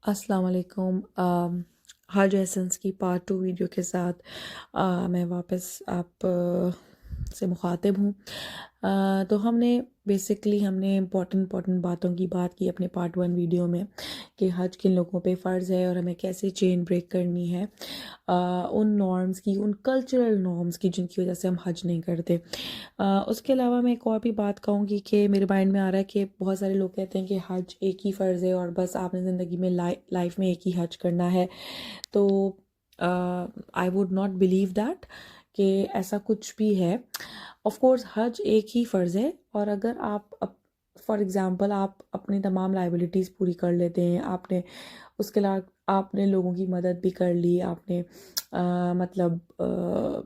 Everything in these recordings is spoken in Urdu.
السلام علیکم۔ حج ایسنس کی پارٹ 2 ویڈیو کے ساتھ میں واپس آپ سے مخاطب ہوں۔ تو ہم نے امپورٹنٹ باتوں کی بات کی اپنے پارٹ 1 ویڈیو میں کہ حج کن لوگوں پہ فرض ہے اور ہمیں کیسے چین بریک کرنی ہے ان نارمز کی، ان کلچرل نارمز کی جن کی وجہ سے ہم حج نہیں کرتے۔ اس کے علاوہ میں ایک اور بھی بات کہوں گی کہ میرے مائنڈ میں آ رہا ہے کہ بہت سارے لوگ کہتے ہیں کہ حج ایک ہی فرض ہے اور بس آپ نے زندگی میں لائف میں ایک ہی حج کرنا ہے۔ تو I would not believe that کہ ایسا کچھ بھی ہے۔ آف کورس حج ایک ہی فرض ہے، اور اگر آپ فار ایگزامپل آپ اپنی تمام لائبلٹیز پوری کر لیتے ہیں، آپ نے اس کے علاوہ آپ نے لوگوں کی مدد بھی کر لی، آپ نے آپ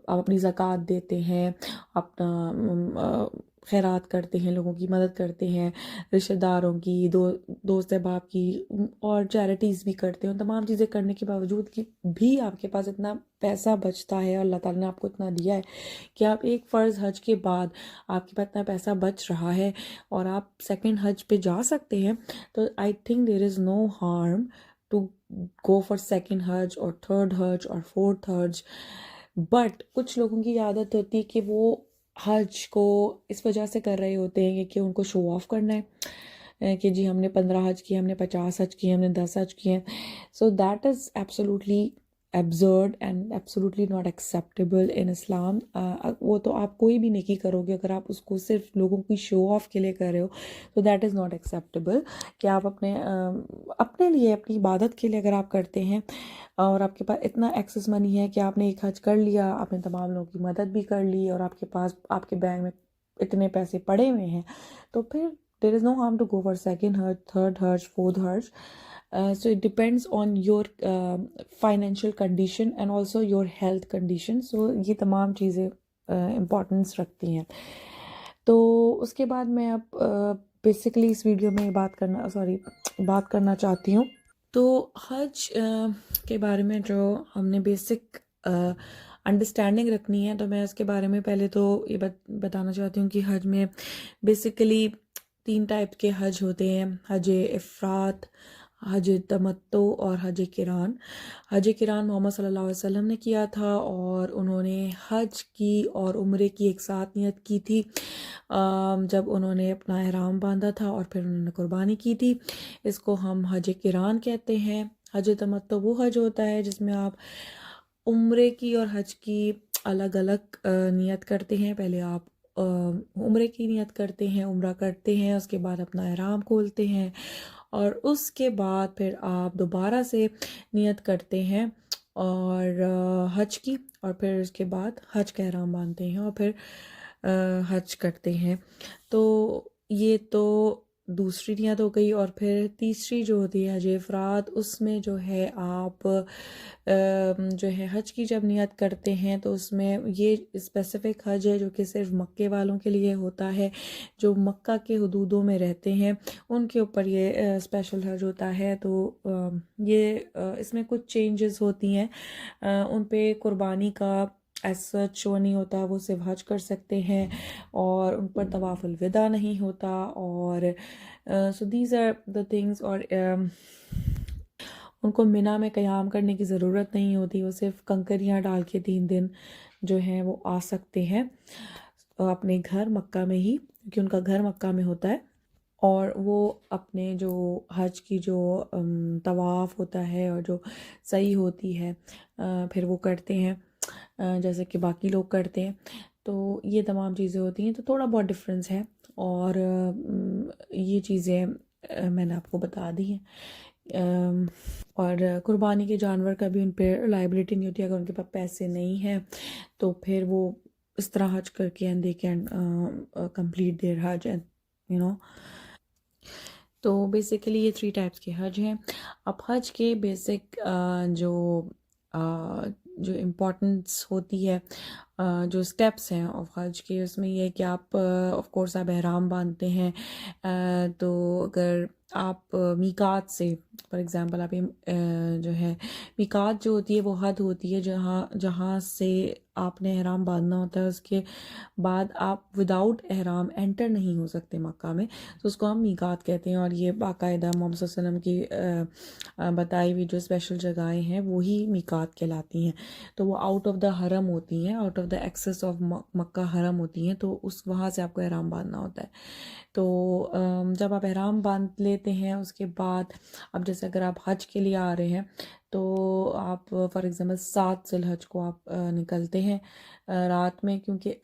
اپنی زکوٰۃ دیتے ہیں، اپنا خیرات کرتے ہیں، لوگوں کی مدد کرتے ہیں، رشتہ داروں کی، دوست احباب کی، اور چیریٹیز بھی کرتے ہیں، تمام چیزیں کرنے کے باوجود بھی آپ کے پاس اتنا پیسہ بچتا ہے اور اللہ تعالیٰ نے آپ کو اتنا دیا ہے کہ آپ ایک فرض حج کے بعد آپ کے پاس اتنا پیسہ بچ رہا ہے اور آپ سیکنڈ حج پہ جا سکتے ہیں، تو I think there is no harm to go for second Hajj اور تھرڈ حج اور فورتھ حج۔ بٹ کچھ لوگوں کی عادت ہوتی ہے کہ وہ حج کو اس وجہ سے کر رہے ہوتے ہیں کہ ان کو شو آف کرنا ہے کہ جی ہم نے 15 حج کیے، ہم نے 50 حج کیے، ہم نے 10 حج کیے۔ So that is absolutely absurd and absolutely not acceptable in اسلام۔ وہ تو آپ کوئی بھی نیکی کرو گے اگر آپ اس کو صرف لوگوں کی شو آف کے لیے کر رہے ہو تو دیٹ از ناٹ ایکسیپٹیبل۔ کہ آپ اپنے لیے، اپنی عبادت کے لیے اگر آپ کرتے ہیں اور آپ کے پاس اتنا ایکسیس منی ہے کہ آپ نے ایک حج کر لیا، آپ نے تمام لوگوں کی مدد بھی کر لی، اور آپ کے پاس آپ کے بینک میں اتنے پیسے پڑے ہوئے ہیں، تو پھر there is no harm to go for second Hajj, third Hajj, fourth Hajj. So it depends on your financial condition and also your health condition. So یہ تمام چیزیں importance رکھتی ہیں۔ تو اس کے بعد میں اب بیسیکلی اس ویڈیو میں بات کرنا چاہتی ہوں۔ تو حج کے بارے میں جو ہم نے بیسک انڈرسٹینڈنگ رکھنی ہے، تو میں اس کے بارے میں پہلے تو یہ بتانا چاہتی ہوں کہ حج میں بیسیکلی 3 ٹائپ کے حج ہوتے ہیں: حج افراد، حج تمتع اور حج قران۔ حج قران محمد صلی اللہ علیہ وسلم نے کیا تھا، اور انہوں نے حج کی اور عمرے کی ایک ساتھ نیت کی تھی جب انہوں نے اپنا احرام باندھا تھا اور پھر انہوں نے قربانی کی تھی۔ اس کو ہم حج قران کہتے ہیں۔ حج تمتع وہ حج ہوتا ہے جس میں آپ عمرے کی اور حج کی الگ الگ نیت کرتے ہیں۔ پہلے آپ عمرے کی نیت کرتے ہیں، عمرہ کرتے ہیں، اس کے بعد اپنا احرام کھولتے ہیں، اور اس کے بعد پھر آپ دوبارہ سے نیت کرتے ہیں اور حج کی، اور پھر اس کے بعد حج کا احرام باندھتے ہیں اور پھر حج کرتے ہیں۔ تو یہ تو دوسری نیت ہو گئی، اور پھر تیسری جو ہوتی ہے حج افراد، اس میں جو ہے آپ جو ہے حج کی جب نیت کرتے ہیں تو اس میں یہ اسپیسیفک حج ہے جو کہ صرف مکے والوں کے لیے ہوتا ہے، جو مکہ کے حدودوں میں رہتے ہیں ان کے اوپر یہ اسپیشل حج ہوتا ہے۔ تو یہ اس میں کچھ چینجز ہوتی ہیں، ان پہ قربانی کا ایز سچ شو نہیں ہوتا، وہ صرف حج کر سکتے ہیں، اور ان پر طواف الوداع نہیں ہوتا، اور so these are the things. اور ان کو مینا میں قیام کرنے کی ضرورت نہیں ہوتی، وہ صرف کنکریاں ڈال کے 3 دن جو ہیں وہ آ سکتے ہیں اپنے گھر مکہ میں ہی، کیونکہ ان کا گھر مکہ میں ہوتا ہے، اور وہ اپنے جو حج کی جو طواف ہوتا ہے اور جو سعی ہوتی ہے پھر وہ کرتے ہیں جیسے کہ باقی لوگ کرتے ہیں۔ تو یہ تمام چیزیں ہوتی ہیں، تو تھوڑا بہت ڈفرینس ہے، اور یہ چیزیں میں نے آپ کو بتا دی ہیں۔ اور قربانی کے جانور کا بھی ان پہ لائبلٹی نہیں ہوتی، اگر ان کے پاس پیسے نہیں ہیں تو پھر وہ اس طرح حج کر کے and they can complete their Hajj and you know۔ تو بیسیکلی یہ 3 ٹائپس کے حج ہیں۔ اب حج کے بیسک جو امپورٹنس ہوتی ہے، جو سٹیپس ہیں آف حج کے، اس میں یہ ہے کہ آپ آف کورس آپ احرام باندھتے ہیں، تو اگر آپ میقات سے فار ایگزامپل آپ جو ہے میقات جو ہوتی ہے وہ حد ہوتی ہے جہاں سے آپ نے احرام باندھنا ہوتا ہے، اس کے بعد آپ وداؤٹ احرام انٹر نہیں ہو سکتے مکہ میں، تو اس کو ہم میقات کہتے ہیں۔ اور یہ باقاعدہ محمد صلی اللہ علیہ وسلم کی بتائی ہوئی جو اسپیشل جگہیں ہیں وہی میقات کہلاتی ہیں، تو وہ آؤٹ آف دا حرم ہوتی ہیں، out of the axis of Mecca Haram ہوتی ہیں، تو وہاں سے آپ کو احرام باندھنا ہوتا ہے۔ تو جب آپ احرام باندھ لیتے ہیں اس کے بعد اب جیسے اگر آپ حج کے لیے آ رہے ہیں تو آپ فار ایگزامپل 7 ذی الحج کو آپ نکلتے ہیں رات میں، کیونکہ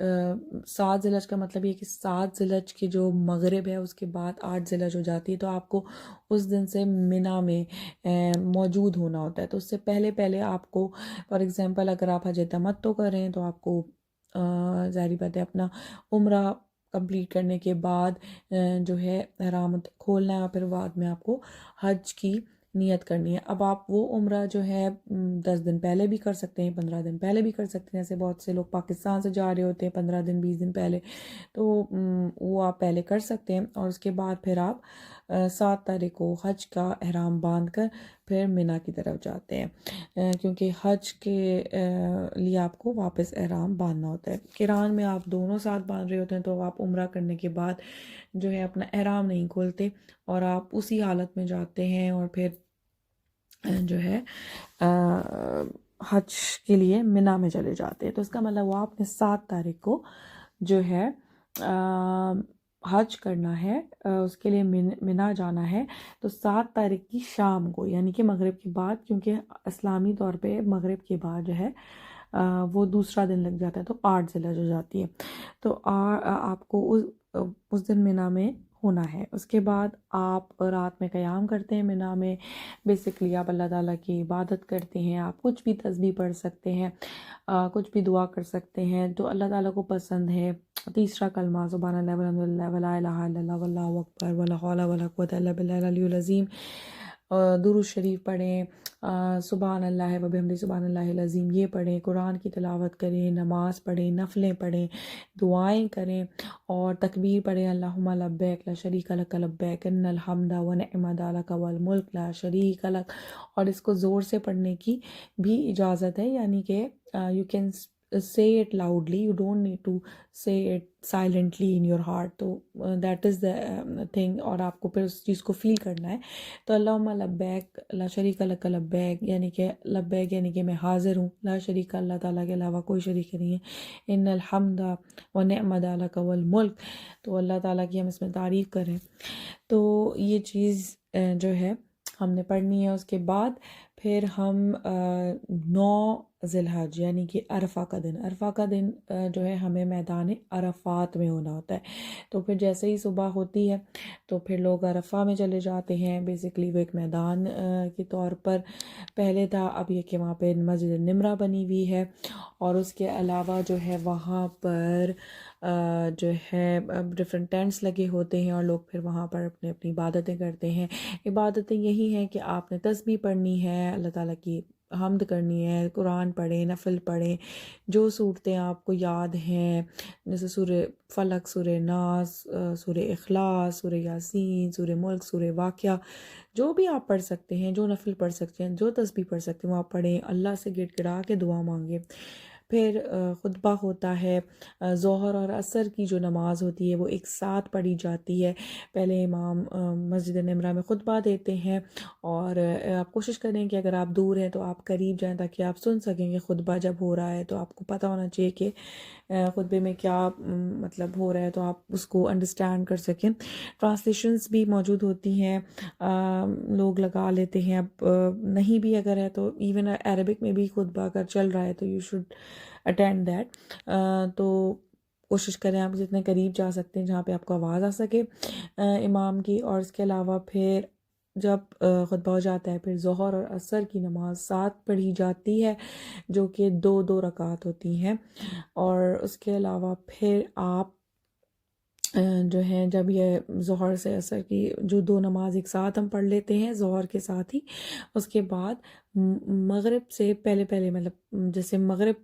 7 ذی الحج کا مطلب یہ کہ 7 ذی الحج کی جو مغرب ہے اس کے بعد 8 ذی الحج ہو جاتی ہے، تو آپ کو اس دن سے منی میں موجود ہونا ہوتا ہے۔ تو اس سے پہلے آپ کو فار ایگزامپل اگر آپ حج تمتع کر رہے ہیں تو آپ کو ظاہری بات ہے اپنا عمرہ کمپلیٹ کرنے کے بعد جو ہے احرام کھولنا ہے، اور پھر بعد میں آپ کو حج کی نیت کرنی ہے۔ اب آپ وہ عمرہ جو ہے 10 دن پہلے بھی کر سکتے ہیں، 15 دن پہلے بھی کر سکتے ہیں، ایسے بہت سے لوگ پاکستان سے جا رہے ہوتے ہیں 15 دن 20 دن پہلے، تو وہ آپ پہلے کر سکتے ہیں، اور اس کے بعد پھر آپ 7 تاریخ کو حج کا احرام باندھ کر پھر منی کی طرف جاتے ہیں، کیونکہ حج کے لیے آپ کو واپس احرام باندھنا ہوتا ہے۔ قران میں آپ دونوں ساتھ باندھ رہے ہوتے ہیں، تو آپ عمرہ کرنے کے بعد جو ہے اپنا احرام نہیں کھولتے اور آپ اسی حالت میں جاتے ہیں، اور پھر جو ہے حج کے لیے منی میں چلے جاتے ہیں۔ تو اس کا مطلب وہ آپ نے 7 تاریخ کو جو ہے حج کرنا ہے، اس کے لیے منی جانا ہے، تو 7 تاریخ کی شام کو یعنی کہ مغرب کے بعد، کیونکہ اسلامی طور پہ مغرب کے بعد جو ہے وہ دوسرا دن لگ جاتا ہے، تو 8 ذی الحج ہو جاتی ہے، تو آپ کو اس دن منی میں ہونا ہے۔ اس کے بعد آپ رات میں قیام کرتے ہیں منی میں، بیسکلی آپ اللہ تعالیٰ کی عبادت کرتے ہیں، آپ کچھ بھی تسبیح پڑھ سکتے ہیں، کچھ بھی دعا کر سکتے ہیں جو اللہ تعالیٰ کو پسند ہے۔ تیسرا کلمہ سبحان اللہ والحمد للہ ولا الہ الا اللہ واللہ اکبر ولا حول ولا قوۃ الا باللہ العلی العظیم، درود شریف پڑھیں، سبحان اللہ و بحمدہ سبحان اللہ العظیم یہ پڑھیں، قرآن کی تلاوت کریں، نماز پڑھیں، نفلیں پڑھیں، دعائیں کریں، اور تکبیر پڑھیں، اللہم لبیک لا شریک لک لبیک ان الحمد ونعمت لک والملک لا شریک لک، اور اس کو زور سے پڑھنے کی بھی اجازت ہے، یعنی کہ you can say it loudly, you don't need to say it silently in your heart، تو that is the thing، اور آپ کو پھر اس چیز کو فیل کرنا ہے۔ تو اللہم لبیک لا شریک لک لبیک، یعنی کہ لبیک یعنی کہ میں حاضر ہوں، لا شریک اللہ تعالیٰ کے علاوہ کوئی شریک نہیں ہے، ان الحمد ونعمت لک والملک، تو اللہ تعالیٰ کی ہم اس میں تعریف کریں۔ تو یہ چیز جو ہے ہم نے پڑھنی ہے۔ اس کے بعد پھر ہم 9 ذی الحج یعنی کہ عرفہ کا دن جو ہے ہمیں میدان عرفات میں ہونا ہوتا ہے، تو پھر جیسے ہی صبح ہوتی ہے تو پھر لوگ عرفہ میں چلے جاتے ہیں، بیسکلی وہ ایک میدان کے طور پر پہلے تھا، اب یہ کہ وہاں پہ مسجد نمرہ بنی ہوئی ہے، اور اس کے علاوہ جو ہے وہاں پر جو ہے ڈفرینٹ ٹینٹس لگے ہوتے ہیں، اور لوگ پھر وہاں پر اپنی عبادتیں کرتے ہیں۔ عبادتیں یہی ہیں کہ آپ نے تسبیح پڑھنی ہے، اللہ تعالیٰ کی حمد کرنی ہے، قرآن پڑھیں، نفل پڑھیں، جو صورتیں آپ کو یاد ہیں، جیسے سورہ فلق، سورہ ناس، سورہ اخلاص، سورہ یاسین، سورہ ملک، سورہ واقعہ، جو بھی آپ پڑھ سکتے ہیں، جو نفل پڑھ سکتے ہیں، جو تسبیح پڑھ سکتے ہیں وہ آپ پڑھیں، اللہ سے گڑ گڑا کے دعا مانگیں۔ پھر خطبہ ہوتا ہے، ظہر اور عصر کی جو نماز ہوتی ہے وہ ایک ساتھ پڑھی جاتی ہے۔ پہلے امام مسجد نمرہ میں خطبہ دیتے ہیں، اور آپ کوشش کریں کہ اگر آپ دور ہیں تو آپ قریب جائیں تاکہ آپ سن سکیں کہ خطبہ جب ہو رہا ہے تو آپ کو پتہ ہونا چاہیے کہ خطبے میں کیا مطلب ہو رہا ہے، تو آپ اس کو انڈرسٹینڈ کر سکیں۔ ٹرانسلیشنز بھی موجود ہوتی ہیں، لوگ لگا لیتے ہیں، اب نہیں بھی اگر ہے تو ایون عربک میں بھی خطبہ اگر چل رہا ہے تو یو شوڈ اٹینڈ دیٹ، تو کوشش کریں آپ جتنے قریب جا سکتے ہیں جہاں پہ آپ کو آواز آ سکے امام کی۔ اور اس کے علاوہ پھر جب خطبہ ہو جاتا ہے پھر ظہر اور عصر کی نماز ساتھ پڑھی جاتی ہے، جو کہ 2 رکعت ہوتی ہیں، اور اس کے علاوہ پھر آپ جو ہیں جب یہ ظہر سے عصر کی جو 2 نماز ایک ساتھ ہم پڑھ لیتے ہیں ظہر کے ساتھ ہی، اس کے بعد مغرب سے پہلے مطلب جیسے مغرب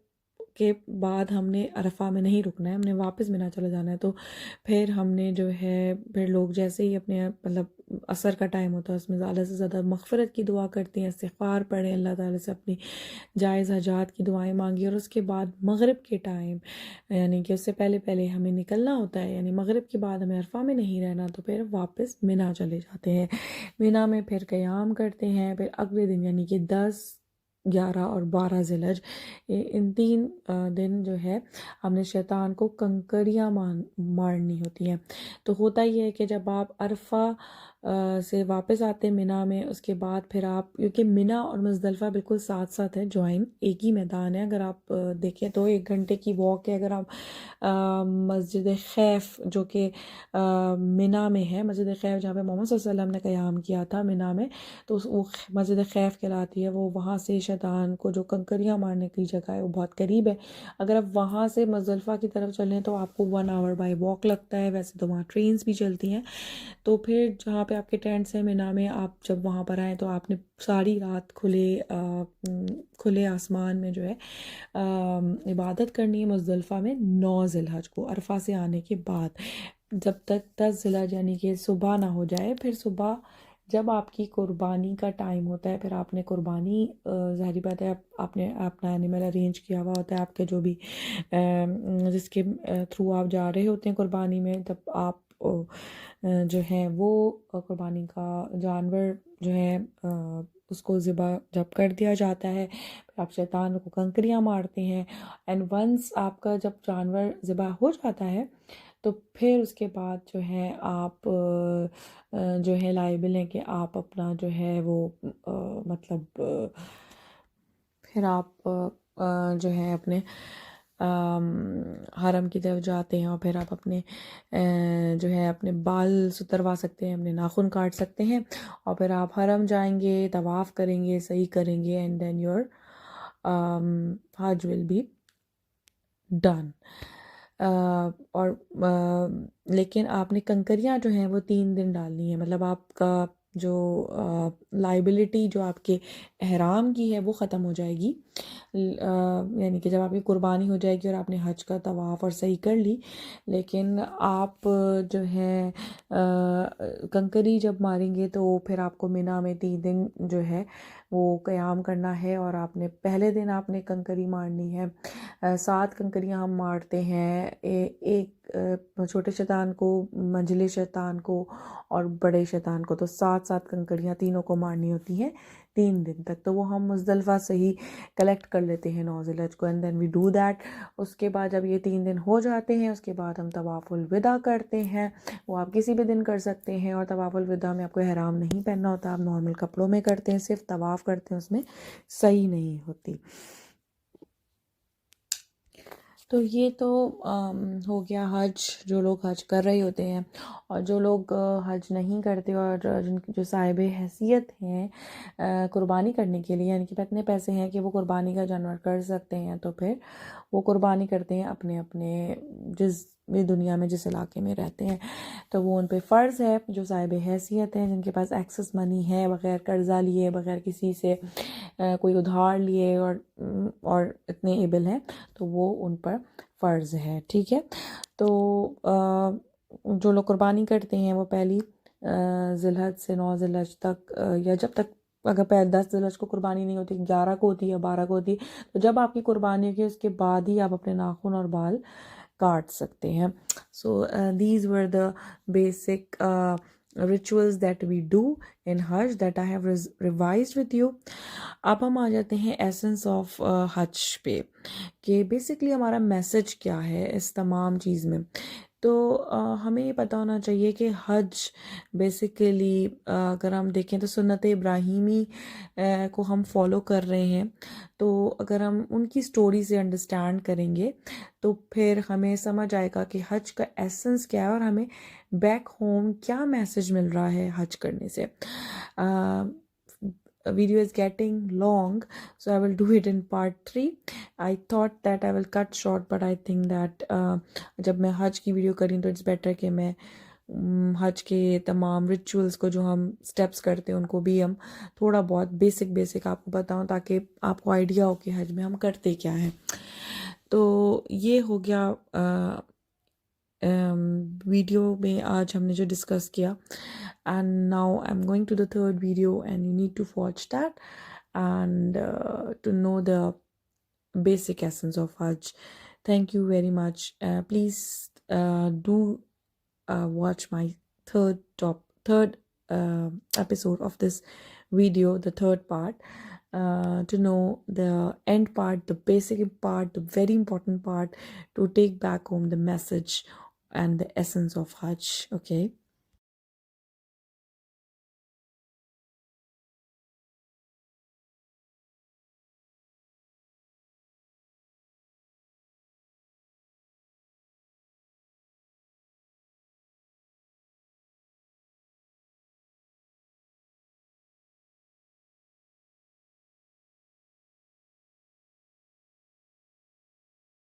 کے بعد ہم نے عرفہ میں نہیں رکنا ہے، ہم نے واپس منی چلے جانا ہے، تو پھر ہم نے جو ہے پھر لوگ جیسے ہی اپنے مطلب عصر کا ٹائم ہوتا ہے اس میں زیادہ سے زیادہ مغفرت کی دعا کرتے ہیں، استغفار پڑھیں، اللہ تعالیٰ سے اپنی جائز حاجات کی دعائیں مانگی، اور اس کے بعد مغرب کے ٹائم یعنی کہ اس سے پہلے پہلے ہمیں نکلنا ہوتا ہے، یعنی مغرب کے بعد ہمیں عرفہ میں نہیں رہنا، تو پھر واپس مینا چلے جاتے ہیں، مینا میں پھر قیام کرتے ہیں، پھر اگلے دن یعنی کہ 10، 11 اور 12 ذی الحج، ان 3 دن جو ہے ہم نے شیطان کو کنکریاں مارنی ہوتی ہیں۔ تو ہوتا یہ ہے کہ جب آپ عرفہ سے واپس آتے ہیں مینا میں، اس کے بعد پھر آپ، کیونکہ مینا اور مزدلفہ بالکل ساتھ ساتھ ہے، جوائن ایک ہی میدان ہے، اگر آپ دیکھیں تو 1 گھنٹے کی واک ہے۔ اگر آپ مسجد خیف جو کہ مینا میں ہے، مسجد خیف جہاں پہ محمد صلی اللہ علیہ وسلم نے قیام کیا تھا مینا میں، تو وہ مسجد خیف کہلاتی ہے، وہ وہاں سے شیطان کو جو کنکریاں مارنے کی جگہ ہے وہ بہت قریب ہے۔ اگر آپ وہاں سے مزدلفہ کی طرف چلیں تو آپ کو 1 آور بائی واک لگتا ہے، ویسے تو وہاں ٹرینز بھی چلتی ہیں۔ تو پھر جہاں پہ آپ کے ٹینٹس ہیں مینا میں، آپ جب وہاں پر آئیں تو آپ نے ساری رات کھلے آسمان میں جو ہے عبادت کرنی ہے مزدلفہ میں 9 ذی الحج کو، عرفہ سے آنے کے بعد، جب تک 10 ذی الحج یعنی کہ صبح نہ ہو جائے۔ پھر صبح جب آپ کی قربانی کا ٹائم ہوتا ہے، پھر آپ نے قربانی، ظاہری بات ہے آپ نے اپنا اینیمل ارینج کیا ہوا ہوتا ہے، آپ کے جو بھی جس کے تھرو آپ جا رہے ہوتے ہیں قربانی میں، تب آپ جو ہے وہ قربانی کا جانور جو ہے اس کو ذبح جب کر دیا جاتا ہے، پھر آپ شیطان کو کنکریاں مارتے ہیں، اینڈ ونس آپ کا جب جانور ذبح ہو جاتا ہے تو پھر اس کے بعد جو ہے آپ جو ہے لائبل ہیں کہ آپ اپنا جو ہے وہ مطلب پھر آپ جو ہے اپنے حرم کی طرف جاتے ہیں، اور پھر آپ اپنے جو ہے اپنے بال ستروا سکتے ہیں، اپنے ناخن کاٹ سکتے ہیں، اور پھر آپ حرم جائیں گے، طواف کریں گے، صحیح کریں گے، اینڈ دین یور حج ول بی ڈن۔ اور لیکن آپ نے کنکریاں جو ہیں وہ 3 دن ڈالنی ہے، مطلب آپ کا جو لائبلٹی جو آپ کے احرام کی ہے وہ ختم ہو جائے گی، یعنی کہ جب آپ کی قربانی ہو جائے گی اور آپ نے حج کا طواف اور صحیح کر لی، لیکن آپ جو ہے کنکری جب ماریں گے تو پھر آپ کو مینا میں 3 دن جو ہے وہ قیام کرنا ہے، اور آپ نے پہلے دن آپ نے کنکری مارنی ہے، 7 کنکریاں ہم مارتے ہیں، ایک چھوٹے شیطان کو، منجلے شیطان کو اور بڑے شیطان کو، تو 7 کنکریاں تینوں کو مارنی ہوتی ہیں 3 دن تک۔ تو وہ ہم مزدلفہ سے ہی کلیکٹ کر لیتے ہیں 9 ذی الحج کو، and then we do that. اس کے بعد جب یہ 3 دن ہو جاتے ہیں، اس کے بعد ہم طواف الوداع کرتے ہیں، وہ آپ کسی بھی دن کر سکتے ہیں، اور طواف الوداع میں آپ کو احرام نہیں پہننا ہوتا، آپ نارمل کپڑوں میں کرتے ہیں، صرف طواف کرتے ہیں، اس میں صحیح نہیں ہوتی۔ تو یہ تو ہو گیا حج، جو لوگ حج کر رہے ہوتے ہیں، اور جو لوگ حج نہیں کرتے اور جن کی جو صاحب حیثیت ہیں قربانی کرنے کے لیے، یعنی کہ اتنے پیسے ہیں کہ وہ قربانی کا جانور کر سکتے ہیں، تو پھر وہ قربانی کرتے ہیں اپنے اپنے جس بھی دنیا میں جس علاقے میں رہتے ہیں، تو وہ ان پہ فرض ہے، جو صاحب حیثیت ہیں، جن کے پاس ایکسس منی ہے، بغیر قرضہ لیے، بغیر کسی سے کوئی ادھار لیے، اور اتنے ایبل ہیں، تو وہ ان پر فرض ہے، ٹھیک ہے۔ تو جو لوگ قربانی کرتے ہیں وہ پہلی ذی الحج سے 9 ذی الحج تک، یا جب تک، اگر 10 ذی الحج کو قربانی نہیں ہوتی، 11 کو ہوتی ہے، 12 کو ہوتی ہے، تو جب آپ کی قربانی ہوگی اس کے بعد ہی آپ اپنے ناخن اور بال کاٹ سکتے ہیں۔ So these were the basic rituals that we do in Hajj that I have revised with you۔ اب ہم آ جاتے ہیں ایسنس آف حج پہ، کہ بیسکلی ہمارا میسج کیا ہے اس تمام چیز میں۔ تو ہمیں یہ پتہ ہونا چاہیے کہ حج بیسیکلی اگر ہم دیکھیں تو سنت ابراہیمی کو ہم فالو کر رہے ہیں، تو اگر ہم ان کی سٹوری سے انڈرسٹینڈ کریں گے تو پھر ہمیں سمجھ آئے گا کہ حج کا ایسنس کیا ہے، اور ہمیں بیک ہوم کیا میسج مل رہا ہے حج کرنے سے۔ Video is getting long, so I will do it in part 3۔ I thought that I will cut short, but I think that جب میں حج کی ویڈیو کریں تو it's better کہ میں حج کے تمام ریچولز کو جو ہم سٹیپس کرتے ہیں ان کو بھی ہم تھوڑا بہت بیسک آپ کو بتاؤں، تاکہ آپ کو آئیڈیا ہو کہ حج میں ہم کرتے کیا ہیں۔ تو یہ ہو گیا ویڈیو میں آج ہم نے جو ڈسکس کیا۔ And now I'm going to the third video, and you need to watch that and to know the basic essence of Hajj. Thank you very much. Please do watch my third episode of this video, the third part, to know the end part, the basic part, the very important part, to take back home the message and the essence of Hajj. Okay.